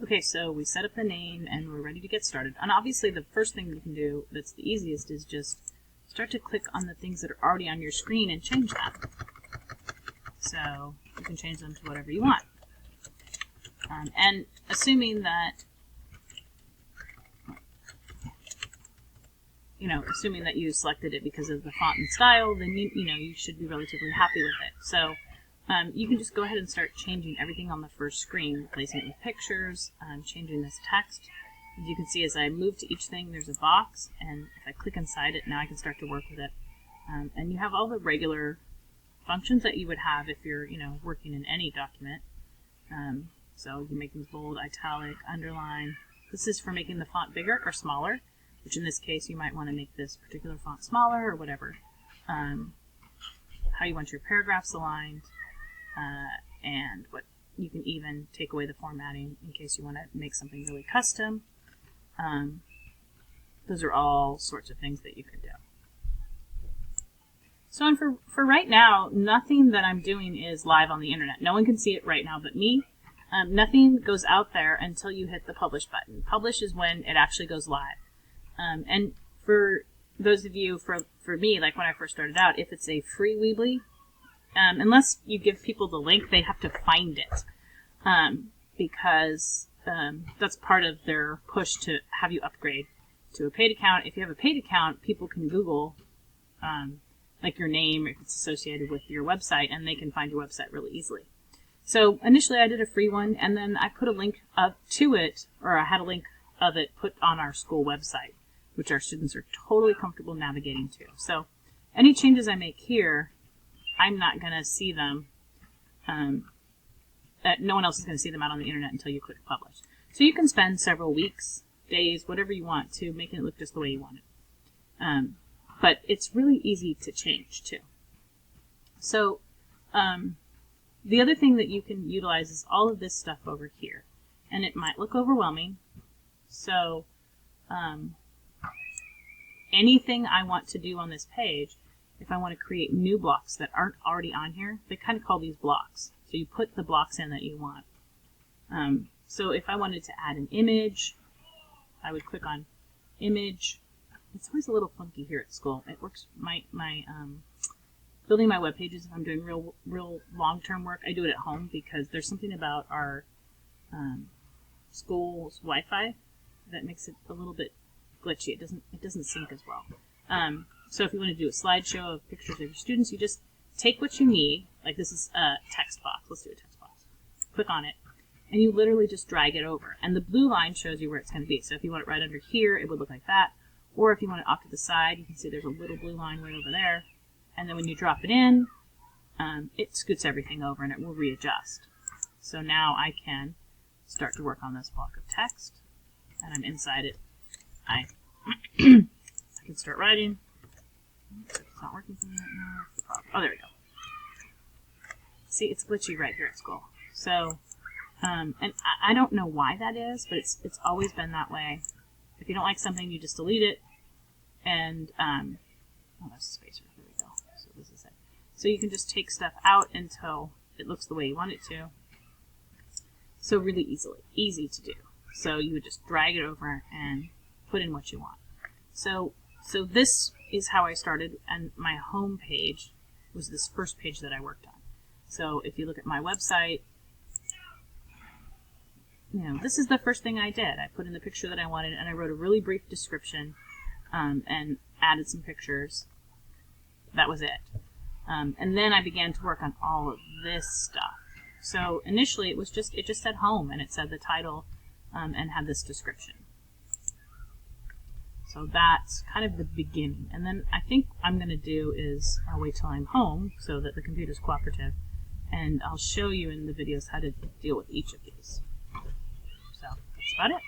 Okay, so we set up the name and we're ready to get started. And obviously the first thing you can do that's the easiest is just start to click on the things that are already on your screen and change them. So you can change them to whatever you want. And assuming that, assuming that you selected it because of the font and style, then you should be relatively happy with it. So you can just go ahead and start changing everything on the first screen, replacing it with pictures, changing this text. As you can see, as I move to each thing, there's a box, and if I click inside it, now I can start to work with it. And you have all the regular functions that you would have if you're, working in any document. So you can make things bold, italic, underline. This is for making the font bigger or smaller, which in this case you might want to make this particular font smaller or whatever. How you want your paragraphs aligned, and what you can even take away the formatting in case you want to make something really custom. Those are all sorts of things that you can do. So and for right now, nothing that I'm doing is live on the internet. No one can see it right now but me. Nothing goes out there until you hit the publish button. Publish is when it actually goes live. And for those of you, for me, like when I first started out, if it's a free Weebly, unless you give people the link, they have to find it, because that's part of their push to have you upgrade to a paid account. If you have a paid account, people can Google like your name if it's associated with your website, and they can find your website really easily. So initially I did a free one, and then I put a link up to it, or I had a link of it put on our school website, which our students are totally comfortable navigating to. So any changes I make here, I'm not going to see them. No one else is going to see them out on the internet until you click publish. So you can spend several weeks, days, whatever you want to making it look just the way you want it. But it's really easy to change too. So the other thing that you can utilize is all of this stuff over here. And it might look overwhelming. So anything I want to do on this page, if I want to create new blocks that aren't already on here, they kind of call these blocks. So you put the blocks in that you want. So if I wanted to add an image, I would click on image. It's always a little funky here at school. It works, building my web pages, if I'm doing real long-term work, I do it at home because there's something about our school's Wi-Fi that makes it a little bit glitchy. It doesn't sync as well. So if you want to do a slideshow of pictures of your students, you just take what you need. Like this is a text box. Let's do a text box. Click on it, and you literally just drag it over. And the blue line shows you where it's going to be. So if you want it right under here, it would look like that. Or if you want it off to the side, you can see there's a little blue line way over there. And then when you drop it in, it scoots everything over and it will readjust. So now I can start to work on this block of text, and I'm inside it. I can start writing. It's not working for me right now. What's the problem? Oh, there we go. See, it's glitchy right here at school. So, and I don't know why that is, but it's always been that way. If you don't like something, you just delete it. And, oh, that's a spacer. There we go. So this is it. So you can just take stuff out until it looks the way you want it to. So really easy to do. So you would just drag it over and put in what you want. So this is how I started, and my home page was this first page that I worked on. So if you look at my website, this is the first thing I did. I put in the picture that I wanted, and I wrote a really brief description, and added some pictures. That was it. And then I began to work on all of this stuff. So initially it just said home, and it said the title, and had this description. So that's kind of the beginning. And then I think I'm going to do is I'll wait till I'm home so that the computer's cooperative, and I'll show you in the videos how to deal with each of these. So that's about it.